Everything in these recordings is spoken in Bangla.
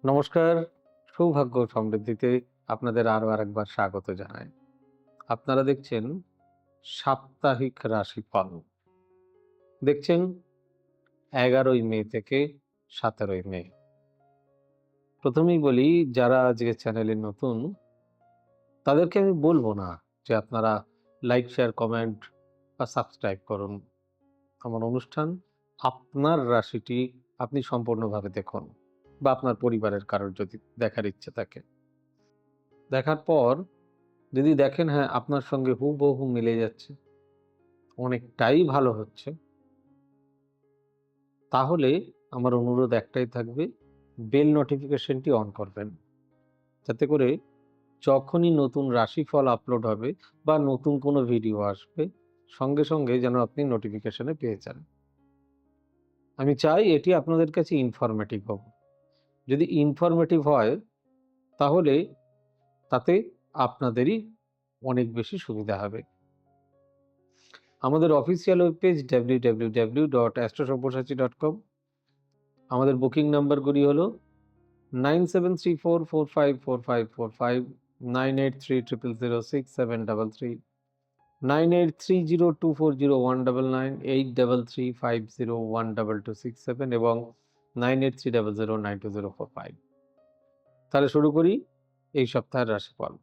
নমস্কার, সৌভাগ্য সমৃদ্ধিতে আপনাদের আরো আরেকবার স্বাগত জানাই। আপনারা দেখছেন সাপ্তাহিক রাশিফল। দেখছেন ১১ই মে থেকে ১৭ই মে। প্রথমেই বলি, যারা আজকে চ্যানেলে নতুন তাদেরকে আমি বলবো না যে আপনারা লাইক, শেয়ার, কমেন্ট বা সাবস্ক্রাইব করুন। আমার অনুষ্ঠান আপনার রাশিটি আপনি সম্পূর্ণভাবে দেখুন বা আপনার পরিবারের কারোর যদি দেখার ইচ্ছে থাকে। দেখার পর যদি দেখেন হ্যাঁ, আপনার সঙ্গে হুবহু মিলে যাচ্ছে, অনেকটাই ভালো হচ্ছে, তাহলে আমার অনুরোধ একটাই থাকবে, বেল নোটিফিকেশনটি অন করবেন। যাতে করে যখনই নতুন রাশিফল আপলোড হবে বা নতুন কোনো ভিডিও আসবে, সঙ্গে সঙ্গে যেন আপনি নোটিফিকেশনে পেয়ে যান। আমি চাই এটি আপনাদের কাছে ইনফরমেটিভ হোক। যদি ইনফরমেটিভ হয় তাহলে তাতে আপনাদেরই অনেক বেশি সুবিধা হবে। আমাদের অফিসিয়াল ওয়েব পেজ www.astrosaব্যসাচী.com। আমাদের বুকিং নাম্বারগুলি হলো 9734454545, 9830006733, 9830240199, 8335012267 এবং 9830092045। তাহলে শুরু করি এই সপ্তাহের রাশিফল।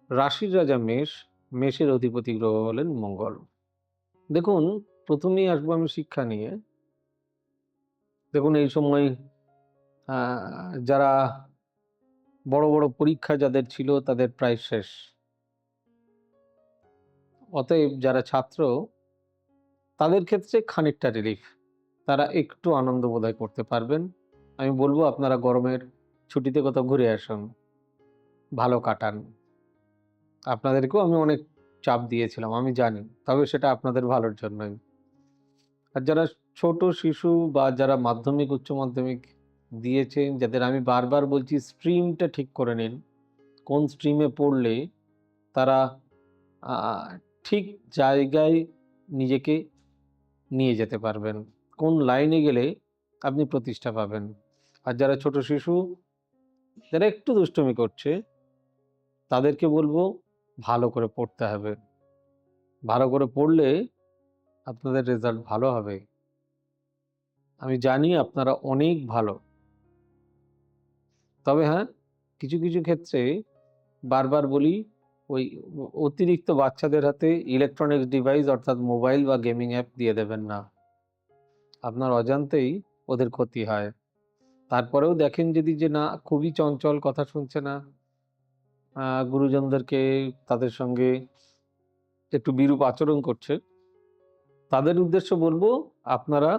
রাশির রাজা মেষ, মেষের অধিপতি গ্রহ হলেন মঙ্গল। দেখুন, প্রথমেই আসবো আমি শিক্ষা নিয়ে। দেখুন, এই সময় যারা বড় বড় পরীক্ষা যাদের ছিল তাদের প্রায় শেষ। অতএব যারা ছাত্র তাদের ক্ষেত্রে খানিকটা রিলিফ। তারা একটু আনন্দ বোধহয় করতে পারবেন। আমি বলবো আপনারা গরমের ছুটিতে কোথাও ঘুরে আসুন, ভালো কাটান। আপনাদেরকেও আমি অনেক চাপ দিয়েছিলাম, আমি জানি। তবে সেটা আপনাদের ভালোর জন্যই। আর যারা ছোট শিশু বা যারা মাধ্যমিক, উচ্চ মাধ্যমিক দিয়েছেন, যাদের আমি বারবার বলছি স্ট্রিমটা ঠিক করে নিন। কোন স্ট্রিমে পড়লে তারা আ ঠিক জায়গায় নিজেকে নিয়ে যেতে পারবেন। কোন লাইনে গেলে আপনি প্রতিষ্ঠা পাবেন। আর যারা ছোট শিশু, যারা একটু দুষ্টুমি করছে, তাদেরকে বলবো ভালো করে পড়তে হবে। ভালো করে পড়লে আপনাদের রেজাল্ট ভালো হবে। আমি জানি আপনারা অনেক ভালো। তবে হ্যাঁ, কিছু কিছু ক্ষেত্রে বারবার বলি, ওই অতিরিক্ত বাচ্চাদের হাতে ইলেকট্রনিক্স ডিভাইস অর্থাৎ মোবাইল বা গেমিং অ্যাপ দিয়ে দেবেন না। আপনার অজান্তেই ওদের ক্ষতি হয়। তারপরেও দেখেন যদি যে না, খুবই চঞ্চল, কথা শুনছে না, গুরুজনদেরকে তাদের সঙ্গে একটু বিরূপ আচরণ করছে, তাদের উদ্দেশ্য বলবো আপনারা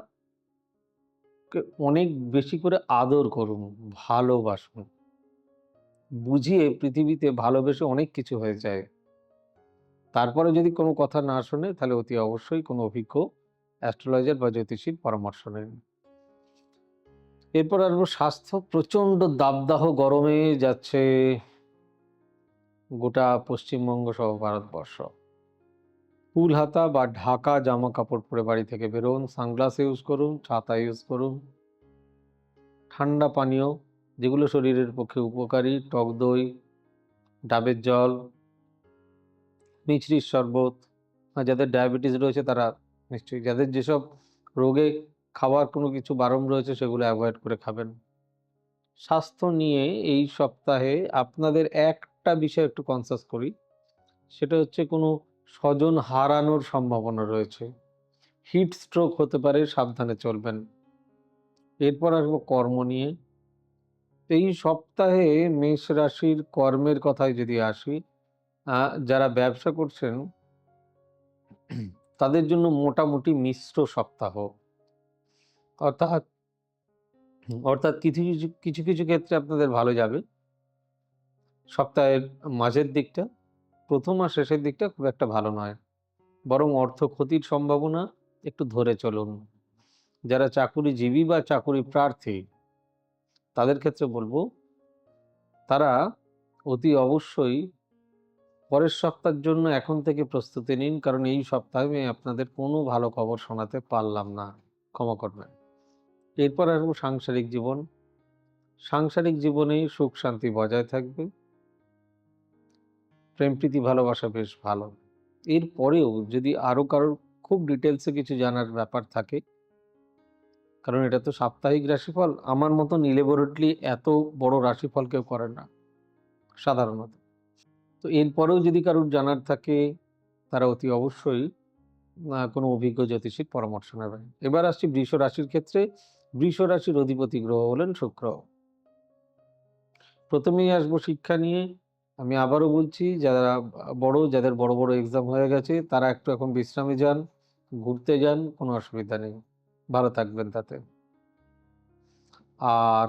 অনেক বেশি করে আদর করুন, ভালোবাসুন। বুঝিয়ে পৃথিবীতে ভালোবেসে অনেক কিছু হয়ে যায়। তারপরে যদি কোনো কথা না শোনে তাহলে অতি অবশ্যই কোনো অভিজ্ঞ অ্যাস্ট্রোলজার বা জ্যোতিষীর পরামর্শ নিন। এরপর আসবো স্বাস্থ্য। প্রচণ্ড দাবদাহ গরমে যাচ্ছে গোটা পশ্চিমবঙ্গ সহ ভারতবর্ষ। ফুল হাতা বা ঢাকা জামা কাপড় পরে বাড়ি থেকে বেরোন, সানগ্লাস ইউজ করুন, ছাতা ইউজ করুন। ঠান্ডা পানীয় যেগুলো শরীরের পক্ষে উপকারী, টক দই, ডাবের জল, মিছরির শরবত। যাদের ডায়াবেটিস রয়েছে তারা নিশ্চয়ই, যাদের যেসব রোগে খাওয়ার কোনো কিছু বারণ রয়েছে সেগুলো অ্যাভয়েড করে খাবেন। স্বাস্থ্য নিয়ে এই সপ্তাহে আপনাদের একটা বিষয় একটু কনসাস করি, সেটা হচ্ছে কোনো স্বজন হারানোর সম্ভাবনা রয়েছে। হিট স্ট্রোক হতে পারে, সাবধানে চলবেন। এরপর আসবো কর্ম নিয়ে। এই সপ্তাহে মেষ রাশির কর্মের কথায় যদি আসি, যারা ব্যবসা করছেন তাদের জন্য মোটামুটি মিশ্র সপ্তাহ। অর্থাৎ অর্থাৎ কিছু কিছু কিছু কিছু ক্ষেত্রে আপনাদের ভালো যাবে। সপ্তাহের মাঝের দিকটা, প্রথম আর শেষের দিকটা খুব একটা ভালো নয়। বরং অর্থ ক্ষতির সম্ভাবনা, একটু ধরে চলুন। যারা চাকুরিজীবী বা চাকুরি প্রার্থী তাদের ক্ষেত্রে বলবো তারা অতি অবশ্যই পরের সপ্তাহের জন্য এখন থেকে প্রস্তুতি নিন, কারণ এই সপ্তাহে আমি আপনাদের কোনো ভালো খবর শোনাতে পারলাম না, ক্ষমা করবেন। এরপর আসবো সাংসারিক জীবন। সাংসারিক জীবনে সুখ শান্তি বজায় থাকবে, প্রেম প্রীতি ভালোবাসা বেশ ভালো। এরপরেও যদি আরো কারোর খুব ডিটেলসে কিছু জানার ব্যাপার থাকে, কারণ এটা তো সাপ্তাহিক রাশিফল, আমার মতন ইলেবরেটলি এত বড় রাশিফল কেউ করে না সাধারণত। তো এরপরেও যদি কারোর জানার থাকে, তারা অতি অবশ্যই কোনো অভিজ্ঞ জ্যোতিষীর পরামর্শ নেবেন। এবার আসছি বৃষ রাশির ক্ষেত্রে। বৃষ রাশির অধিপতি গ্রহ হলেন শুক্র। প্রথমেই আসবো শিক্ষা নিয়ে। আমি আবারও বলছি, যারা যাদের বড় বড় এক্সাম হয়ে গেছে তারা একটু এখন বিশ্রামে যান, ঘুরতে যান, কোনো অসুবিধা নেই, ভালো থাকবেন তাতে। আর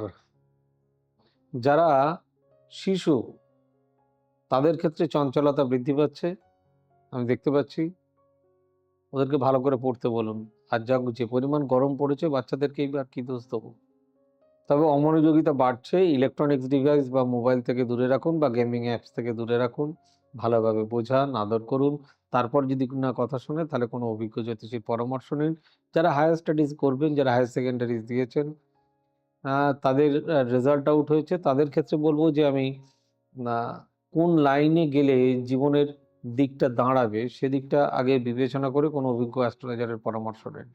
যারা শিশু, তাদের ক্ষেত্রে চঞ্চলতা বৃদ্ধি পাচ্ছে, আমি দেখতে পাচ্ছি। ওদেরকে ভালো করে পড়তে বলুন। আর যে পরিমাণ গরম পড়েছে, বাচ্চাদেরকেই বা কি দোষ দেবো। তবে অমনোযোগিতা বাড়ছে, ইলেকট্রনিক্স ডিভাইস বা মোবাইল থেকে দূরে রাখুন, বা গেমিং অ্যাপস থেকে দূরে রাখুন। ভালোভাবে বোঝান, আদর করুন। তারপর যদি না কথা শোনে, তাহলে কোনো অভিজ্ঞ জ্যোতিষীর পরামর্শ নিন। যারা হায়ার স্টাডিজ করবেন, যারা হায়ার সেকেন্ডারিজ দিয়েছেন, তাদের রেজাল্ট আউট হয়েছে, তাদের ক্ষেত্রে বলব যে আমি আ কোন লাইনে গেলে জীবনের দিকটা দাঁড়াবে, সেদিকটা আগে বিবেচনা করে কোনো অভিজ্ঞ অ্যাস্ট্রোলজারের পরামর্শ নিন।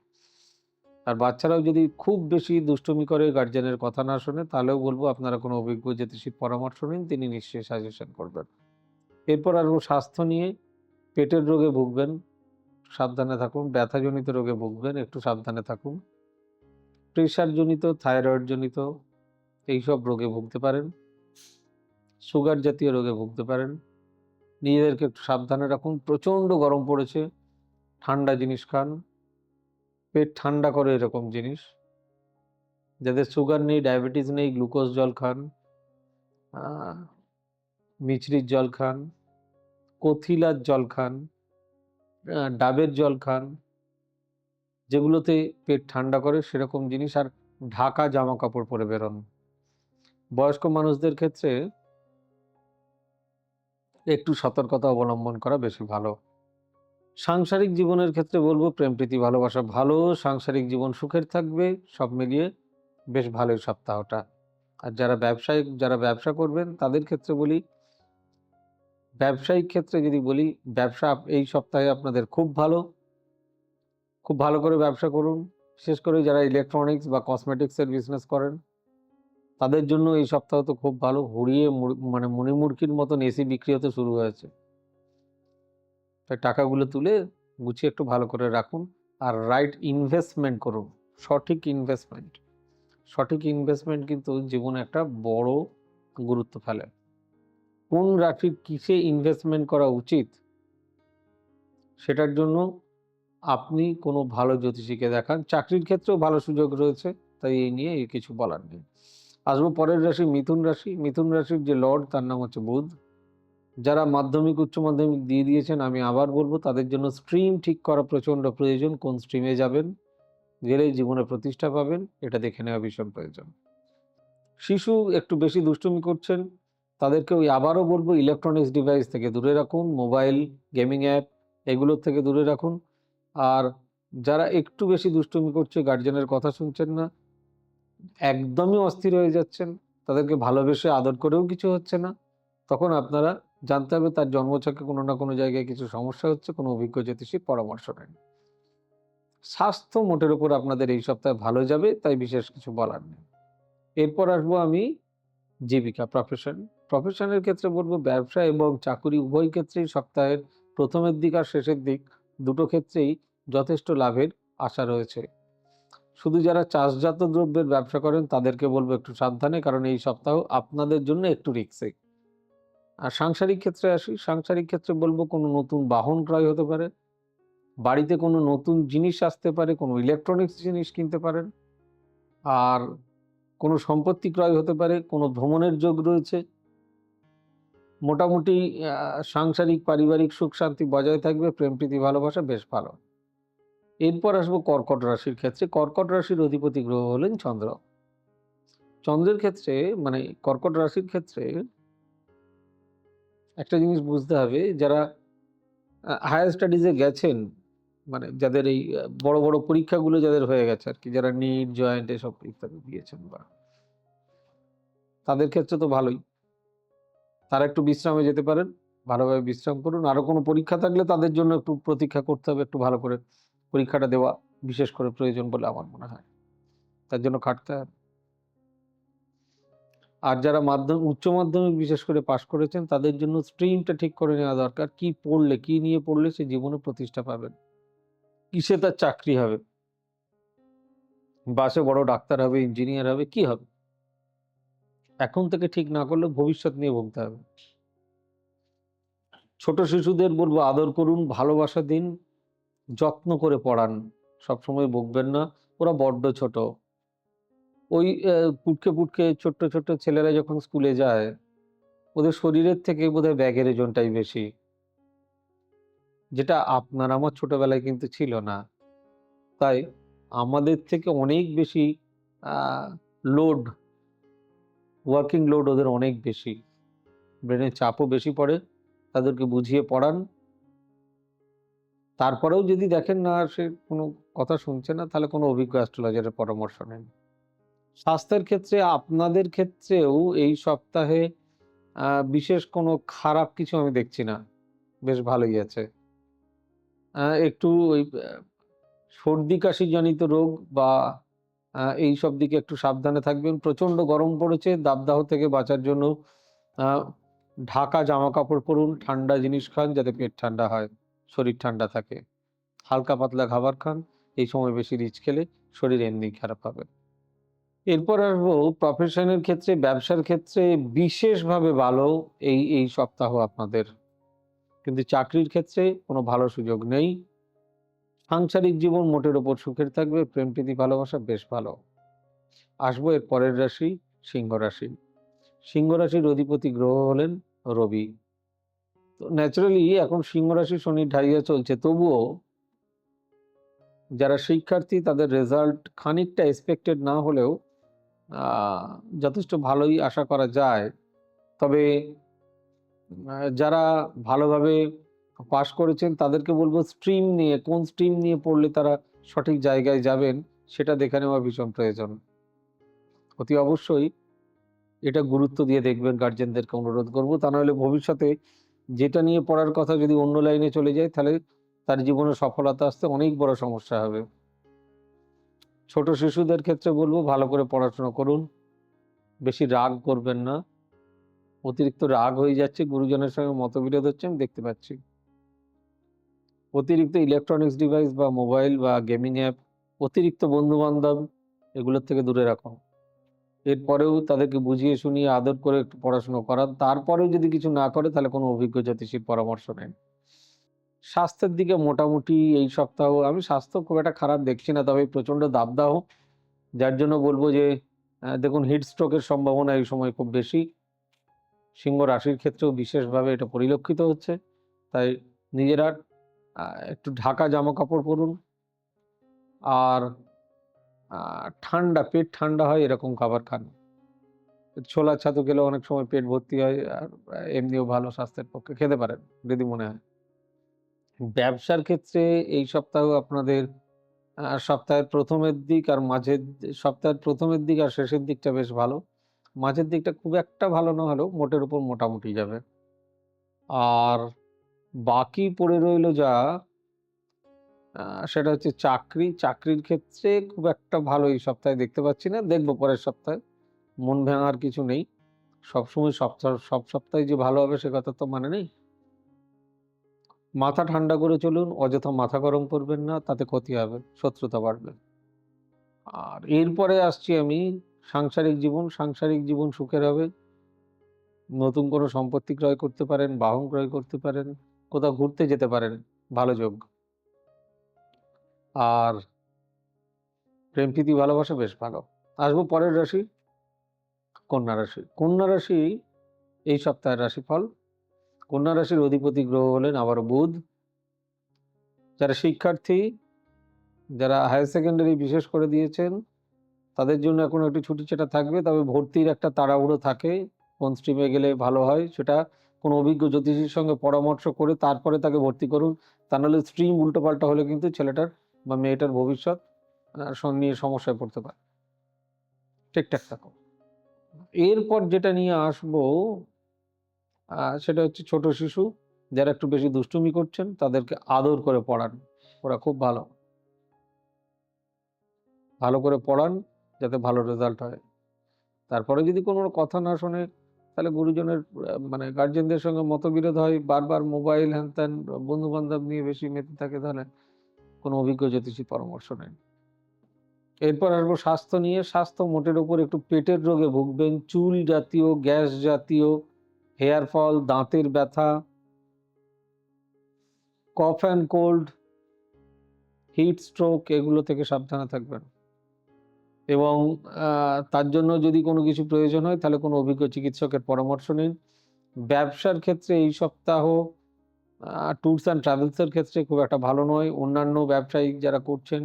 আর বাচ্চারাও যদি খুব বেশি দুষ্টুমি করে, গার্জিয়ানের কথা না শোনে, তাহলেও বলবো আপনারা কোনো অভিজ্ঞ জ্যোতিষীর পরামর্শ নিন, তিনি নিশ্চয়ই সাজেশন করবেন। এরপর আসবো স্বাস্থ্য নিয়ে। পেটের রোগে ভুগবেন, সাবধানে থাকুন। ব্যথাজনিত রোগে ভুগবেন, একটু সাবধানে থাকুন। প্রেশারজনিত, থাইরয়েডজনিত এইসব রোগে ভুগতে পারেন। সুগার জাতীয় রোগে ভুগতে পারেন। নিজেদেরকে একটু সাবধানে রাখুন। প্রচণ্ড গরম পড়েছে, ঠান্ডা জিনিস খান, পেট ঠান্ডা করে এরকম জিনিস। যাদের সুগার নেই, ডায়াবেটিস নেই, গ্লুকোজ জল খান, মিছরির জল খান, কথিলার জল খান, ডাবের জল খান, যেগুলোতে পেট ঠান্ডা করে সেরকম জিনিস। আর ঢাকা জামা কাপড় পরে বেরোন। বয়স্ক মানুষদের ক্ষেত্রে একটু সতর্কতা অবলম্বন করা বেশি ভালো। সাংসারিক জীবনের ক্ষেত্রে বলবো প্রেম প্রীতি ভালোবাসা ভালো, সাংসারিক জীবন সুখের থাকবে, সব মিলিয়ে বেশ ভালোই সপ্তাহটা। আর যারা ব্যবসা করবেন তাদের ক্ষেত্রে বলি, ব্যবসায়িক ক্ষেত্রে যদি বলি, ব্যবসা এই সপ্তাহে আপনাদের খুব ভালো। খুব ভালো করে ব্যবসা করুন। বিশেষ করে যারা ইলেকট্রনিক্স বা কসমেটিক্সের বিজনেস করেন, তাদের জন্য এই সপ্তাহ তো খুব ভালো। হুড়িয়ে মানে মণিমুরকির মতন এসি বিক্রি হতে শুরু হয়েছে। তাই টাকাগুলো তুলে গুছিয়ে একটু ভালো করে রাখুন। আর রাইট ইনভেস্টমেন্ট করুন। সঠিক ইনভেস্টমেন্ট। সঠিক ইনভেস্টমেন্ট কিন্তু জীবনে একটা বড় গুরুত্ব ফেলে। কোন রাশির কিসে ইনভেস্টমেন্ট করা উচিত, সেটার জন্য আপনি কোনো ভালো জ্যোতিষীকে দেখান। চাকরির ক্ষেত্রেও ভালো সুযোগ রয়েছে, তাই এই নিয়ে কিছু বলার নেই। আসবো পরের রাশি, মিথুন রাশি। মিথুন রাশির যে লর্ড, তার নাম হচ্ছে বুধ। যারা মাধ্যমিক, উচ্চ মাধ্যমিক দিয়ে দিয়েছেন, আমি আবার বলবো তাদের জন্য স্ট্রিম ঠিক করা প্রচণ্ড প্রয়োজন। কোন স্ট্রিমে যাবেন, গেলেই জীবনে প্রতিষ্ঠা পাবেন, এটা দেখে নেওয়া ভীষণ প্রয়োজন। শিশু একটু বেশি দুষ্টুমি করছেন, তাদেরকে আবারও বলবো ইলেকট্রনিক্স ডিভাইস থেকে দূরে রাখুন, মোবাইল, গেমিং অ্যাপ এগুলোর থেকে দূরে রাখুন। আর যারা একটু বেশি দুষ্টুমি করছে, গার্জেনের কথা শুনছেন না, একদমই অস্থির হয়ে যাচ্ছেন, তাদেরকে ভালোবেসে আদর করেও কিছু হচ্ছে না, তখন আপনারা জানতে হবে তার জন্মছকে কোনো না কোনো জায়গায় কিছু সমস্যা হচ্ছে, কোনো অভিজ্ঞ জ্যোতিষীর পরামর্শ নেন। স্বাস্থ্য মোটের উপর আপনাদের এই সপ্তাহে ভালো যাবে, তাই বিশেষ কিছু বলার নেই। এরপর আসবো আমি জীবিকা, প্রফেশনের ক্ষেত্রে বলবো ব্যবসা এবং চাকুরি উভয় ক্ষেত্রেই সপ্তাহের প্রথমের দিক আর শেষের দিক দুটো ক্ষেত্রেই যথেষ্ট লাভের আশা রয়েছে। শুধু যারা চাষজাত দ্রব্যের ব্যবসা করেন তাদেরকে বলবো একটু সাবধানে, কারণ এই সপ্তাহ আপনাদের জন্য একটু রিস্কি। আর সাংসারিক ক্ষেত্রে আসি, সাংসারিক ক্ষেত্রে বলবো কোনো নতুন বাহন ক্রয় হতে পারে, বাড়িতে কোনো নতুন জিনিস আসতে পারে, কোনো ইলেকট্রনিক্স জিনিস কিনতে পারেন, আর কোনো সম্পত্তি ক্রয় হতে পারে, কোনো ভ্রমণের যোগ রয়েছে। মোটামুটি সাংসারিক পারিবারিক সুখ শান্তি বজায় থাকবে, প্রেম প্রীতি ভালোবাসা বেশ ভালো। এরপর আসবো কর্কট রাশির ক্ষেত্রে। কর্কট রাশির অধিপতি গ্রহ হলেন চন্দ্র। চন্দ্রের ক্ষেত্রে মানে কর্কট রাশির ক্ষেত্রে একটা জিনিস বুঝতে হবে, যারা হায়ার স্টাডিজে গেছেন, মানে যাদের এই বড় বড় পরীক্ষাগুলো যাদের হয়ে গেছে আর কি, যারা নিট, জয়েন্ট এসব ইত্যাদি দিয়েছেন, বা তাদের ক্ষেত্রে তো ভালোই। তারা একটু বিশ্রামে যেতে পারেন। ভালোভাবে বিশ্রাম করুন। আরো কোনো পরীক্ষা থাকলে তাদের জন্য একটু প্রতীক্ষা করতে হবে। একটু ভালো করে পরীক্ষাটা দেওয়া বিশেষ করে প্রয়োজন বলে আমার মনে হয়। তার জন্য খাটতে হবে। আর যারা উচ্চ মাধ্যমিক বিশেষ করে পাস করেছেন তাদের জন্য স্ট্রিমটা ঠিক করে নেওয়া দরকার। কি পড়লে, কি নিয়ে পড়লে সে জীবনে প্রতিষ্ঠা পাবেন। কিসে তার চাকরি হবে? বা সে বড় ডাক্তার হবে, ইঞ্জিনিয়ার হবে, কি হবে? এখন থেকে ঠিক না করলে ভবিষ্যৎ নিয়ে ভুগতে হবে। ছোট শিশুদের বলব আদর করুন, ভালোবাসা দিন, যত্ন করে পড়ান। সবসময় বকবেন না। ওরা বড্ড ছোট। ওই পুটকে ছোট্ট, ছোট্ট ছেলেরা যখন স্কুলে যায়, ওদের শরীরের থেকে বোধহয় ব্যাগের ওজনটাই বেশি। যেটা আপনার আমার ছোটবেলায় কিন্তু ছিল না। তাই আমাদের থেকে অনেক বেশি আ লোড, ওয়ার্কিং লোড ওদের অনেক বেশি। ব্রেনের চাপও বেশি পড়ে। তাদেরকে বুঝিয়ে পড়ান। তারপরেও যদি দেখেন না সে কোনো কথা শুনছে না, তাহলে কোনো অভিজ্ঞ অ্যাস্ট্রোলজারের পরামর্শ নিন। স্বাস্থ্যের ক্ষেত্রে আপনাদের ক্ষেত্রেও এই সপ্তাহে আ বিশেষ কোনো খারাপ কিছু আমি দেখছি না। বেশ ভালোই আছে। একটু ওই সর্দি কাশি জনিত রোগ বা এইসব দিকে একটু সাবধানে থাকবেন। প্রচণ্ড গরম পড়েছে, দাবদাহ থেকে বাঁচার জন্য আ ঢাকা জামাকাপড় পরুন, ঠান্ডা জিনিস খান যাতে পেট ঠান্ডা হয়, শরীর ঠান্ডা থাকে। হালকা পাতলা খাবার খান। এই সময় বেশি রিচ খেলে শরীর এমনিই খারাপ হবে। এরপর আসবো প্রফেশনের ক্ষেত্রে, ব্যবসার ক্ষেত্রে বিশেষভাবে ভালো এই সপ্তাহ আপনাদের। কিন্তু চাকরির ক্ষেত্রে কোনো ভালো সুযোগ নেই। সাংসারিক জীবন মোটের ওপর সুখের থাকবে, প্রেম প্রীতি ভালোবাসা বেশ ভালো। আসবো এর পরের রাশি, সিংহ রাশি। সিংহ রাশির অধিপতি গ্রহ হলেন রবি। তো ন্যাচারালি এখন সিংহ রাশি শনির ঢাইয়া চলছে, তবুও যারা শিক্ষার্থী তাদের রেজাল্ট খানিকটা এক্সপেক্টেড না হলেও যথেষ্ট ভালোই আশা করা যায়। তবে যারা ভালোভাবে পাস করেছেন তাদেরকে বলব স্ট্রিম নিয়ে, কোন স্ট্রিম নিয়ে পড়লে তারা সঠিক জায়গায় যাবেন সেটা দেখে নেওয়া ভীষণ প্রয়োজন। অতি অবশ্যই এটা গুরুত্ব দিয়ে দেখবেন, গার্জেনদেরকে অনুরোধ করব। তা নাহলে ভবিষ্যতে যেটা নিয়ে পড়ার কথা যদি অন্য লাইনে চলে যায়, তাহলে তার জীবনে সফলতা আসতে অনেক বড় সমস্যা হবে। ছোট শিশুদের ক্ষেত্রে বলব ভালো করে পড়াশোনা করুন। বেশি রাগ করবেন না। অতিরিক্ত রাগ হয়ে যাচ্ছে, গুরুজনের সঙ্গে মতবিরোধ হচ্ছে আমি দেখতে পাচ্ছি। অতিরিক্ত ইলেকট্রনিক্স ডিভাইস বা মোবাইল বা গেমিং অ্যাপ, অতিরিক্ত বন্ধু-বান্ধব এগুলোর থেকে দূরে রাখুন। এরপরেও তাদেরকে বুঝিয়ে শুনিয়ে আদর করে একটু পড়াশোনা করান। তারপরেও যদি কিছু না করে তাহলে কোনো অভিজ্ঞ জ্যোতিষীর পরামর্শ নিন। স্বাস্থ্যের দিকে মোটামুটি এই সপ্তাহ আমি স্বাস্থ্য খুব একটা খারাপ দেখছি না। তবে প্রচণ্ড দাবদাহ, যার জন্য বলব যে দেখুন হিট স্ট্রোকের সম্ভাবনা এই সময় খুব বেশি। সিংহ রাশির ক্ষেত্রেও বিশেষভাবে এটা পরিলক্ষিত হচ্ছে। তাই নিজেরা আ একটু ঢাকা জামাকাপড় পরুন। আর পেট ঠান্ডা হয় এরকম খাবার খান। ছোলা ছাতু খেলে অনেক সময় পেট ভর্তি হয়। আর এমনিও ভালো স্বাস্থ্যের পক্ষে খেতে পারেন যদি মনে হয়। ব্যবসার ক্ষেত্রে এই সপ্তাহ আপনাদের সপ্তাহের ১ম এর দিক আর সপ্তাহের ১ম এর দিক আর শেষের দিকটা বেশ ভালো। মাঝের দিকটা খুব একটা ভালো না হলেও মোটের উপর মোটামুটি যাবে। আর বাকি পড়ে রইল যা আ সেটা হচ্ছে চাকরি। চাকরির ক্ষেত্রে খুব একটা ভালো এই সপ্তাহে দেখতে পাচ্ছি না। দেখব পরের সপ্তাহে। মন ভাঙার কিছু নেই। সবসময় সব সপ্তাহে যে ভালো হবে সে কথা তো মানে নেই। মাথা ঠান্ডা করে চলুন, অযথা মাথা গরম করবেন না, তাতে ক্ষতি হবে, শত্রুতা বাড়বে। আর এরপরে আসছি আমি সাংসারিক জীবন। সাংসারিক জীবন সুখের হবে। নতুন কোনো সম্পত্তি ক্রয় করতে পারেন, বাহন ক্রয় করতে পারেন, কোথাও ঘুরতে যেতে পারেন, ভালো যোগ। আর প্রেম প্রীতি ভালোবাসা বেশ ভালো। আসবো পরের রাশি, কন্যা রাশি। কন্যা রাশি এই সপ্তাহের রাশিফল। কন্যা রাশির অধিপতি গ্রহ হলেন আবারও বুধ। যারা শিক্ষার্থী, যারা হায়ার সেকেন্ডারি বিশেষ করে দিয়েছেন, তাদের জন্য এখন একটু ছুটিছাটা থাকবে। তবে ভর্তির একটা তাড়াহুড়ো থাকে। কোন স্ট্রিমে গেলে ভালো হয় সেটা কোনো অভিজ্ঞ জ্যোতিষীর সঙ্গে পরামর্শ করে তারপরে তাকে ভর্তি করুন। তা নাহলে স্ট্রিম উল্টোপাল্টা হলে কিন্তু ছেলেটার বা মেয়েটার ভবিষ্যৎ নিয়ে সমস্যায় পড়তে পারে। ঠিকঠাক থাকুন। এরপর যেটা নিয়ে আসবো সেটা হচ্ছে ছোট শিশু যারা একটু বেশি দুষ্টুমি করছেন তাদেরকে আদর করে পড়ান। ওরা খুব ভালো। ভালো করে পড়ান যাতে ভালো রেজাল্ট হয়। তারপরে যদি কোনো কথা না শোনে তাহলে গুরুজনের মানে গার্ডিয়ানদের সঙ্গে মতবিরোধ হয়, বারবার মোবাইল হ্যান-ত্যান বন্ধু-বান্ধব নিয়ে বেশি মেতে থাকে, তাহলে কোনো অভিজ্ঞ জ্যোতিষীর পরামর্শ নেন। এরপর আসবো স্বাস্থ্য নিয়ে। স্বাস্থ্য মোটের উপর একটু পেটের রোগে ভুগবেন, চুল জাতীয়, গ্যাস জাতীয়, হেয়ার ফল, দাঁতের ব্যথা, cough and cold, heat stroke এগুলো থেকে সাবধানে থাকবেন। এবং তার জন্য যদি কোনো কিছু প্রয়োজন হয় তাহলে কোনো অভিজ্ঞ চিকিৎসকের পরামর্শ নিন। ব্যবসার ক্ষেত্রে এই সপ্তাহ ট্যুরস অ্যান্ড ট্রাভেলস এর ক্ষেত্রে খুব একটা ভালো নয়। অন্যান্য ব্যবসায়িক যারা করছেন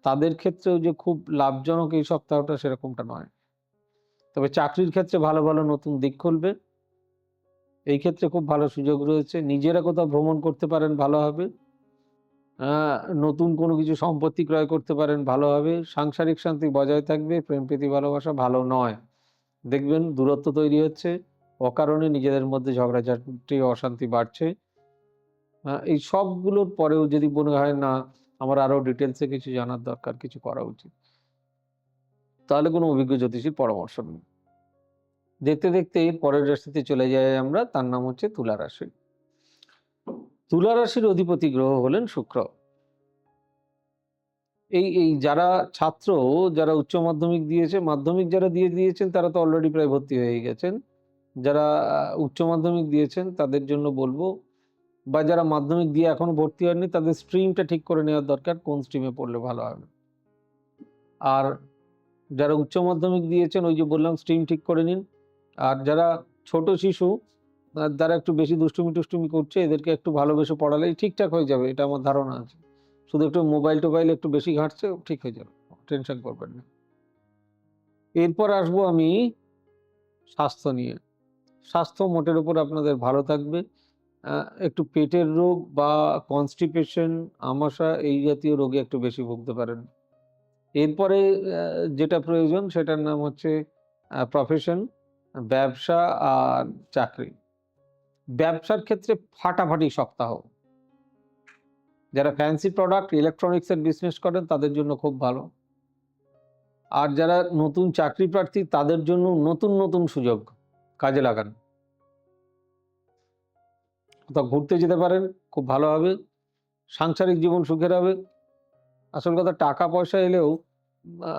তাদের ক্ষেত্রেও যে খুব লাভজনক এই সপ্তাহটা সেরকমটা নয়। তবে চাকরির ক্ষেত্রে ভালো, ভালো নতুন দিক খুলবে। এই ক্ষেত্রে খুব ভালো সুযোগ রয়েছে। নিজেরা কোথাও ভ্রমণ করতে পারেন, ভালো হবে। আ নতুন কোনো কিছু সম্পত্তি ক্রয় করতে পারেন, ভালো হবে। সাংসারিক শান্তি বজায় থাকবে, প্রেম প্রীতি ভালোবাসা ভালো নয়। দেখবেন দূরত্ব তৈরি হচ্ছে, অকারণে নিজেদের মধ্যে ঝগড়াঝাটি, অশান্তি বাড়ছে। এই সবগুলোর পরেও যদি মনে হয় না আমার আরো ডিটেইলসে কিছু জানার দরকার, কিছু করা উচিত, তাহলে কোনো অভিজ্ঞ জ্যোতিষীর পরামর্শ নিন। দেখতে, দেখতে পরের রাশিতে চলে যাই আমরা, তার নাম হচ্ছে তুলা রাশি। তুলা রাশির অধিপতি গ্রহ হলেন শুক্র। এই যারা ছাত্র, যারা উচ্চ মাধ্যমিক দিয়েছে, মাধ্যমিক যারা দিয়েছেন তারা তো অলরেডি প্রায় ভর্তি হয়ে গেছেন। যারা উচ্চ মাধ্যমিক দিয়েছেন তাদের জন্য বলবো, বা যারা মাধ্যমিক দিয়ে এখনো ভর্তি হয়নি তাদের স্ট্রিমটা ঠিক করে নেওয়ার দরকার, কোন স্ট্রিমে পড়লে ভালো হবে। আর যারা উচ্চ মাধ্যমিক দিয়েছেন ওই যে বললাম স্ট্রিম ঠিক করে নিন। আর যারা ছোট শিশু যারা একটু বেশি দুষ্টুমি-টুষ্টুমি করছে এদেরকে একটু ভালোবেসে পড়ালেই ঠিকঠাক হয়ে যাবে, এটা আমার ধারণা আছে। শুধু একটু মোবাইল-টোবাইল একটু বেশি ঘাঁটছে, ঠিক হয়ে যাবে। টেনশন করবেন না। এরপর আসবো আমি স্বাস্থ্য নিয়ে। স্বাস্থ্য মোটের উপর আপনাদের ভালো থাকবে। আ একটু পেটের রোগ বা কনস্টিপেশন, আমাশা এই জাতীয় রোগে একটু বেশি ভুগতে পারেন। এরপরে যেটা প্রয়োজন সেটার নাম হচ্ছে প্রফেশন, ব্যবসা আর চাকরি। ব্যবসার ক্ষেত্রে ফাটাফাটি সপ্তাহ। যারা ফ্যান্সি প্রোডাক্ট, ইলেকট্রনিক্স এর বিজনেস করেন তাদের জন্য খুব ভালো। আর যারা নতুন চাকরি প্রার্থী তাদের জন্য নতুন, নতুন সুযোগ কাজে লাগান। কোথাও ঘুরতে যেতে পারেন, খুব ভালো হবে। সাংসারিক জীবন সুখের হবে। আসল কথা টাকা পয়সা এলেও আ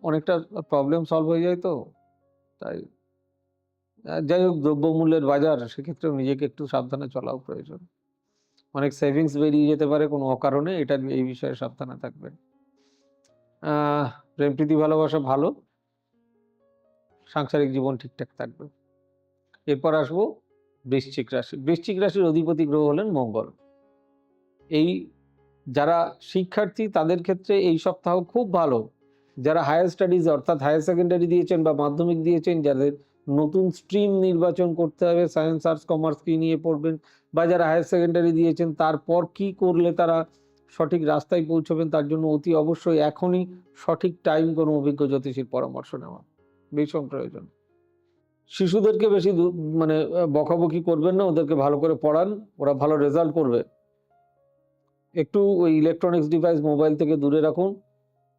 অনেকটা প্রবলেম সলভ হয়ে যায় তো। তাই যাই হোক, দ্রব্যমূল্যের বাজার, সেক্ষেত্রেও নিজেকে একটু সাবধানে চলাও প্রয়োজন। অনেক সেভিংস বেরিয়ে যেতে পারে কোনো অকারণে, এই বিষয়ে সাবধানে থাকবেন। আহ প্রেম প্রীতি ভালোবাসা ভালো, সাংসারিক জীবন ঠিকঠাক থাকবে। এরপর আসবো বৃশ্চিক রাশি। বৃশ্চিক রাশির অধিপতি গ্রহ হলেন মঙ্গল। এই যারা শিক্ষার্থী তাদের ক্ষেত্রে এই সপ্তাহ খুব ভালো। যারা হায়ার স্টাডিজ অর্থাৎ হায়ার সেকেন্ডারি দিয়েছেন বা মাধ্যমিক দিয়েছেন, যাদের নতুন স্ট্রিম নির্বাচন করতে হবে, সায়েন্স, আর্টস, কমার্স কি নিয়ে পড়বেন, বা যারা হায়ার সেকেন্ডারি দিয়েছেন তারপর কি করলে তারা সঠিক রাস্তায় পৌঁছবেন, তার জন্য অতি অবশ্যই এখনই সঠিক টাইম কোনো অভিজ্ঞ জ্যোতিষীর পরামর্শ নেওয়া ভীষণ প্রয়োজন। শিশুদেরকে বেশি মানে বকাবকি করবেন না, ওদেরকে ভালো করে পড়ান, ওরা ভালো রেজাল্ট করবে। একটু ওই ইলেকট্রনিক্স ডিভাইস মোবাইল থেকে দূরে রাখুন,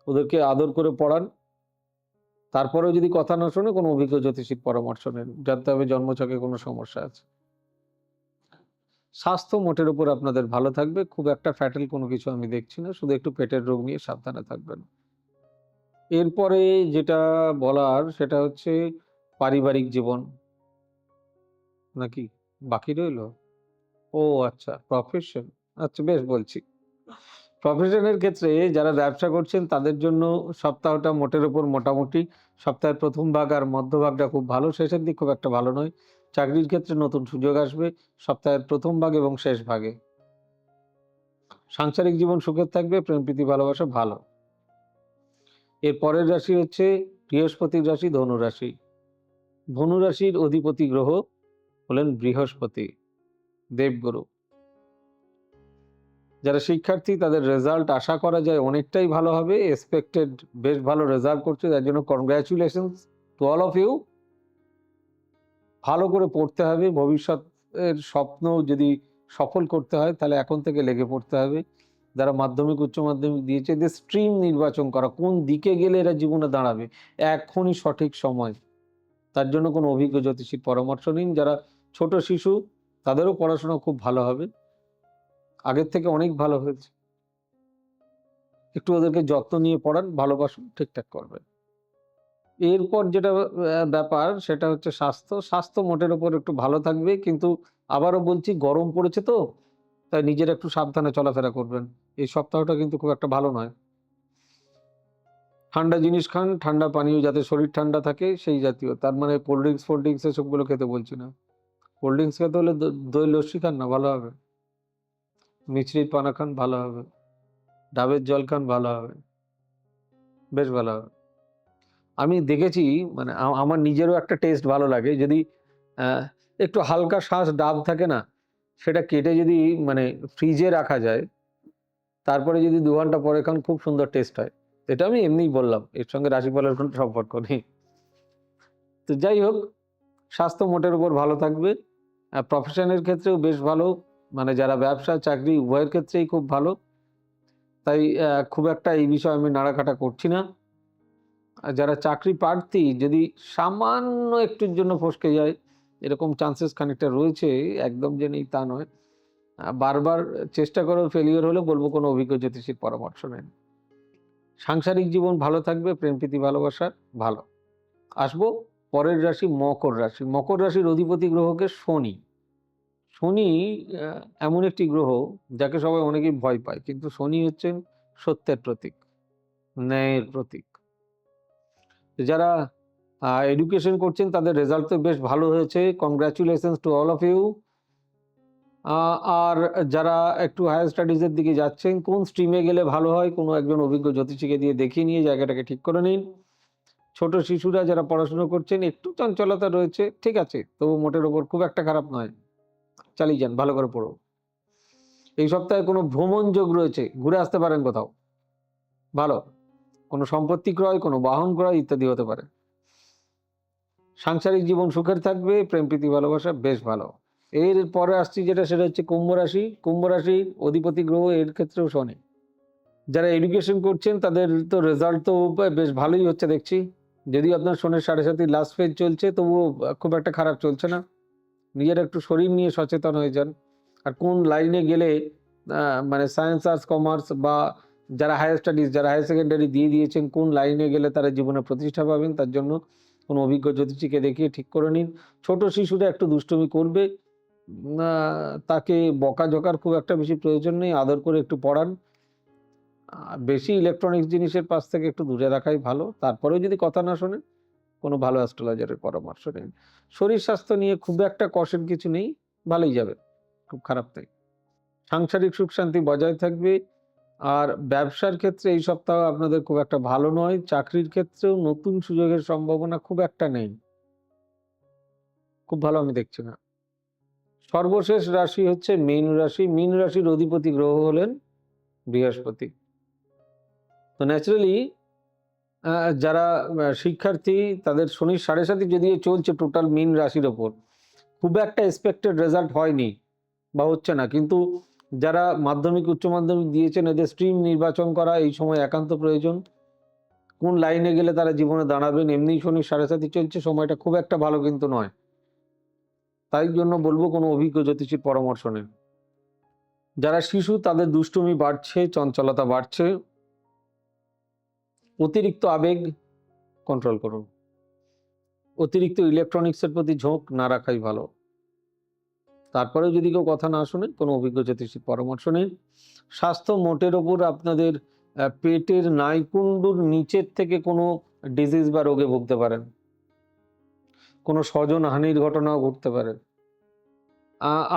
ওদেরকে আদর করে পড়ান। তারপরেও যদি কথা না শোনে কোনো অভিজ্ঞ জ্যোতিষীর পরামর্শ নেন, জানতে হবে জন্মছকে কোনো সমস্যা আছে। স্বাস্থ্য মোটের উপর আপনাদের ভালো থাকবে, খুব একটা ফ্যাটাল কোনো কিছু আমি দেখছি না, শুধু একটু পেটের রোগ নিয়ে সাবধানে থাকবেন। এরপরে যেটা বলার সেটা হচ্ছে পারিবারিক জীবন, নাকি বাকি রইলো? ও আচ্ছা, প্রফেশন। আচ্ছা বেশ বলছি। প্রফেশনের ক্ষেত্রে যারা ব্যবসা করছেন তাদের জন্য সপ্তাহটা মোটের উপর মোটামুটি। সপ্তাহের ১ম ভাগ আর মধ্যভাগটা খুব ভালো, শেষের দিক খুব একটা ভালো নয়। চাকরির ক্ষেত্রে নতুন সুযোগ আসবে সপ্তাহের ১ম ভাগ এবং শেষ ভাগে। সাংসারিক জীবন সুখের থাকবে, প্রেম প্রীতি ভালোবাসা ভালো। এর পরের রাশি হচ্ছে বৃহস্পতির রাশি, ধনু রাশি। ধনু রাশির অধিপতি গ্রহ হলেন বৃহস্পতি, দেবগুরু। যারা শিক্ষার্থী তাদের রেজাল্ট আশা করা যায় অনেকটাই ভালো হবে। এক্সপেক্টেড বেশ ভালো রেজাল্ট করছে, যার জন্য congratulations. To all of you, ভালো করে পড়তে হবে। ভবিষ্যতের স্বপ্ন যদি সফল করতে হয় তাহলে এখন থেকে লেগে পড়তে হবে। যারা মাধ্যমিক, উচ্চ মাধ্যমিক দিয়েছে এদের স্ট্রিম নির্বাচন করা, কোন দিকে গেলে এরা জীবনে দাঁড়াবে, এখনই সঠিক সময়। তার জন্য কোনো অভিজ্ঞ জ্যোতিষীর পরামর্শ নিন। যারা ছোট শিশু তাদেরও পড়াশোনা খুব ভালো হবে, আগের থেকে অনেক ভালো হয়েছে। একটু ওদেরকে যত্ন নিয়ে পড়ান, ভালোবাসুন, ঠিকঠাক করবেন। এরপর যেটা ব্যাপার সেটা হচ্ছে স্বাস্থ্য। স্বাস্থ্য মোটের উপর একটু ভালো থাকবে, কিন্তু আবারও বলছি গরম পড়েছে তো, তাই নিজের একটু সাবধানে চলাফেরা করবেন। এই সপ্তাহটা কিন্তু খুব একটা ভালো নয়। ঠান্ডা জিনিস খান, ঠান্ডা পানীয়, যাতে শরীর ঠান্ডা থাকে সেই জাতীয়। তার মানে কোল্ড ড্রিঙ্কস ফোল্ড ড্রিঙ্কস এসবগুলো খেতে বলছি না। কোল্ড ড্রিঙ্কস খেতে হলে দই লস্যি খান না, ভালো হবে। মিছরির পানা খান, ভালো হবে। ডাবের জল খান, ভালো হবে, বেশ ভালো হবে। আমি দেখেছি, মানে আমার নিজেরও একটা টেস্ট ভালো লাগে, যদি একটু হালকা শাঁস ডাব থাকে না, সেটা কেটে যদি মানে ফ্রিজে রাখা যায়, তারপরে যদি ২ ঘন্টা পরে খান, খুব সুন্দর টেস্ট হয়। এটা আমি এমনিই বললাম, এর সঙ্গে রাশিফলের কোনো সম্পর্ক নেই। তো যাই হোক, স্বাস্থ্য মোটের উপর ভালো থাকবে। প্রফেশনের ক্ষেত্রেও বেশ ভালো, মানে যারা ব্যবসা চাকরি উভয়ের ক্ষেত্রেই খুব ভালো। তাই খুব একটা এই বিষয়ে আমি নাড়াঘাটা করছি না। আর যারা চাকরি প্রার্থী, যদি সামান্য একটুর জন্য ফসকে যায়, এরকম চান্সেস খানিকটা রয়েছে, একদম যে নেই তা নয়। বারবার চেষ্টা করেও ফেলিওর হলে বলব কোনো অভিজ্ঞ জ্যোতিষীর পরামর্শ নেন। সাংসারিক জীবন ভালো থাকবে, প্রেম প্রীতি ভালোবাসা ভালো। আসবো পরের রাশি মকর রাশি। মকর রাশির অধিপতি গ্রহকে শনি। শনি এমন একটি গ্রহ যাকে সবাই অনেকেই ভয় পায়, কিন্তু শনি হচ্ছেন সত্যের প্রতীক, ন্যায়ের প্রতীক। যারা এডুকেশন করছেন তাদের রেজাল্ট তো বেশ ভালো হয়েছে, congratulations to all of you. আর যারা একটু হায়ার স্টাডিজের দিকে যাচ্ছেন, কোন স্ট্রিমে গেলে ভালো হয়, কোনো একজন অভিজ্ঞ জ্যোতিষীকে দিয়ে দেখিয়ে নিয়ে জায়গাটাকে ঠিক করে নিন। ছোট শিশুরা যারা পড়াশোনা করছেন, একটু চঞ্চলতা রয়েছে, ঠিক আছে, তবু মোটের ওপর খুব একটা খারাপ নয়, চালিয়ে যান, ভালো করে পড়ো। এই সপ্তাহে কোনো ভ্রমণ যোগ রয়েছে, ঘুরে আসতে পারেন কোথাও, ভালো। কোনো সম্পত্তি ক্রয়, কোনো বাহন ক্রয় ইত্যাদি হতে পারে। সাংসারিক জীবন সুখের থাকবে, প্রেম প্রীতি ভালোবাসা বেশ ভালো। এর পরে আসছি যেটা, সেটা হচ্ছে কুম্ভ রাশি। কুম্ভ রাশির অধিপতি গ্রহ এর ক্ষেত্রেও শনি। যারা এডুকেশন করছেন তাদের তো রেজাল্ট তো বেশ ভালোই হচ্ছে দেখছি। যদিও আপনার শনির ৭.৫ লাস্ট ফেজ চলছে, তবুও খুব একটা খারাপ চলছে না। নিজের একটু শরীর নিয়ে সচেতন হয়ে যান। আর কোন লাইনে গেলে মানে সায়েন্স, আর্টস, কমার্স বা যারা হায়ার স্টাডিজ, যারা হায়ার সেকেন্ডারি দিয়ে দিয়েছেন, কোন লাইনে গেলে তারা জীবনে প্রতিষ্ঠা পাবেন, তার জন্য কোনো অভিজ্ঞ জ্যোতিষীকে দেখিয়ে ঠিক করে নিন। ছোট শিশুরা একটু দুষ্টুমি করবে, তাকে বকাঝকার খুব একটা বেশি প্রয়োজন নেই, আদর করে একটু পড়ান। বেশি ইলেকট্রনিক্স জিনিসের পাশ থেকে একটু দূরে রাখাই ভালো। তারপরেও যদি কথা না শোনেন, কোনো ভালো অ্যাস্ট্রোলজারের পরামর্শ নিন। শরীর স্বাস্থ্য নিয়ে খুব একটা কষের কিছু নেই, ভালোই যাবে, খুব খারাপ নেই। সাংসারিক সুখ শান্তি বজায় থাকবে। আর ব্যবসার ক্ষেত্রে এই সপ্তাহ আপনাদের খুব একটা ভালো নয়। চাকরির ক্ষেত্রেও নতুন সুযোগের সম্ভাবনা খুব একটা নেই, খুব ভালো আমি দেখছি না। সর্বশেষ রাশি হচ্ছে মীন রাশি। মীন রাশির অধিপতি গ্রহ হলেন বৃহস্পতি। তো ন্যাচারালি যারা শিক্ষার্থী, তাদের শনির ৭.৫ যদিও চলছে টোটাল মীন রাশির ওপর, খুব একটা এক্সপেক্টেড রেজাল্ট হয়নি বা হচ্ছে না। কিন্তু যারা মাধ্যমিক, উচ্চ মাধ্যমিক দিয়েছেন, এদের স্ট্রিম নির্বাচন করা এই সময় একান্ত প্রয়োজন। কোন লাইনে গেলে তারা জীবনে দাঁড়াবেন, এমনিই শনির ৭.৫ চলছে, সময়টা খুব একটা ভালো কিন্তু নয়। তাই জন্য বলব কোনো অভিজ্ঞ জ্যোতিষীর পরামর্শ নিন। যারা শিশু তাদের দুষ্টুমি বাড়ছে, চঞ্চলতা বাড়ছে। অতিরিক্ত আবেগ কন্ট্রোল করুন। অতিরিক্ত ইলেকট্রনিক্সের প্রতি ঝোঁক না রাখাই ভালো। তারপরেও যদি কেউ কথা না শোনে, কোনো অভিজ্ঞ জ্যোতিষীর পরামর্শ নিন। স্বাস্থ্য মোটের ওপর আপনাদের পেটের নাইকুণ্ডুর নিচের থেকে কোনো ডিজিজ বা রোগে ভুগতে পারেন। কোনো স্বজন হানির ঘটনাও ঘটতে পারে।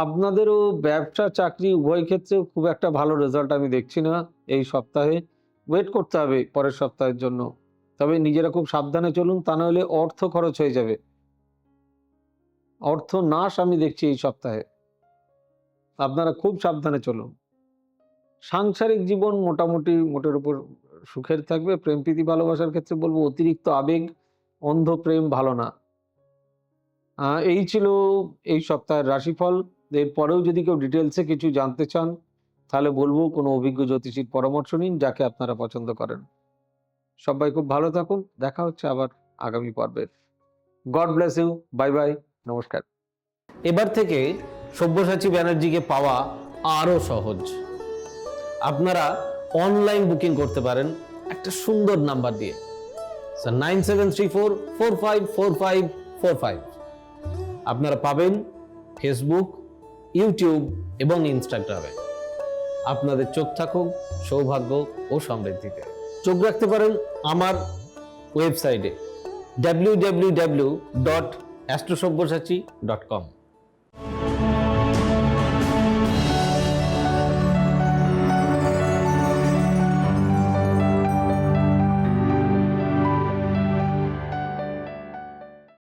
আপনাদেরও ব্যবসা চাকরি উভয় ক্ষেত্রেও খুব একটা ভালো রেজাল্ট আমি দেখছি না এই সপ্তাহে। ওয়েট করতে হবে পরের সপ্তাহের জন্য। তবে নিজেরা খুব সাবধানে চলুন, তা নাহলে অর্থ খরচ হয়ে যাবে। অর্থ নাশ আমি দেখছি এই সপ্তাহে। আপনারা খুব সাবধানে চলুন। সাংসারিক জীবন মোটামুটি মোটের উপর সুখের থাকবে। প্রেম প্রীতি ভালোবাসার ক্ষেত্রে বলব অতিরিক্ত আবেগ অন্ধ প্রেম ভালো না। এই ছিল এই সপ্তাহের রাশিফল। এরপরেও যদি কেউ ডিটেলসে কিছু জানতে চান, তাহলে বলবো কোনো অভিজ্ঞ জ্যোতিষীর পরামর্শ নিন, যাকে আপনারা পছন্দ করেন। সবাই খুব ভালো থাকুন। দেখা হচ্ছে আবার আগামী পর্বে। God bless you. Bye bye. নমস্কার। এবার থেকে সব্যসাচী ব্যানার্জিকে পাওয়া আরো সহজ। আপনারা অনলাইন বুকিং করতে পারেন একটা সুন্দর নাম্বার দিয়ে, 9734454545। আপনারা পাবেন ফেসবুক, ইউটিউব এবং ইনস্টাগ্রামে। আপনাদের চোখ থাকুক সৌভাগ্য ও সমৃদ্ধিতে। চোখ রাখতে পারেন আমার ওয়েবসাইটে www.astrosabbyasachi.com।